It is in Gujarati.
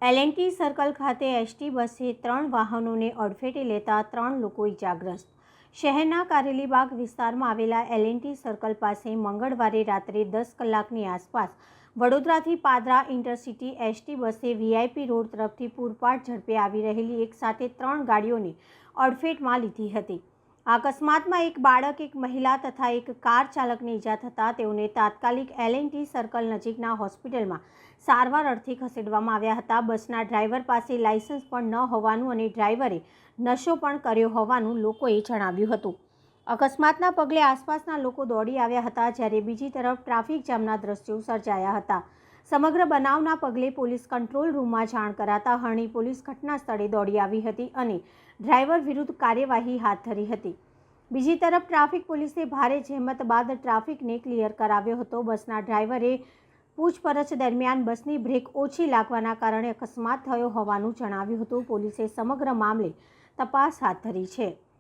એલ&ટી સર્કલ ખાતે એસટી બસે 3 વાહનોને અડફેટે લેતા 3 લોકો ઇજાગ્રસ્ત। શહેરના કારેલીબાગ વિસ્તારમાં આવેલા એલ&ટી સર્કલ પાસે મંગળવારે રાત્રે 10 કલાકની આસપાસ વડોદરાથી પાદરા ઇન્ટરસિટી એસટી બસે વીઆઈપી રોડ તરફથી પૂરપાટ ઝડપે આવી રહેલી એક સાથે 3 ગાડીઓને અડફેટમાં લીધી હતી। આ અકસ્માતમાં એક બાળક, એક મહિલા તથા એક કાર ચાલકને ઇજા થતાં તેઓને તાત્કાલિક એલ&ટી સર્કલ નજીકના હોસ્પિટલમાં સારવાર અર્થે ખસેડવામાં આવ્યા હતા। બસના ડ્રાઈવર પાસે લાયસન્સ પણ ન હોવાનું અને ડ્રાઈવરે નશો પણ કર્યો હોવાનું લોકોએ જણાવ્યું હતું। અકસ્માતના પગલે આસપાસના લોકો દોડી આવ્યા હતા, જ્યારે બીજી તરફ ટ્રાફિક જામના દ્રશ્યો સર્જાયા હતા। સમગ્ર બનાવના પગલે પોલીસ કંટ્રોલ રૂમમાં જાણ કરાતા હરણી પોલીસ ઘટના સ્થળે દોડી આવી હતી અને ડ્રાઈવર વિરુદ્ધ કાર્યવાહી હાથ ધરી હતી। બીજી તરફ ટ્રાફિક પોલીસે ભારે જહેમત બાદ ટ્રાફિકને ક્લિયર કરાવ્યો હતો। બસના ડ્રાઈવરે પૂછપરછ દરમિયાન બસની બ્રેક ઓછી લાગવાના કારણે અકસ્માત થયો હોવાનું જણાવ્યું હતું। પોલીસે સમગ્ર મામલે તપાસ હાથ ધરી છે।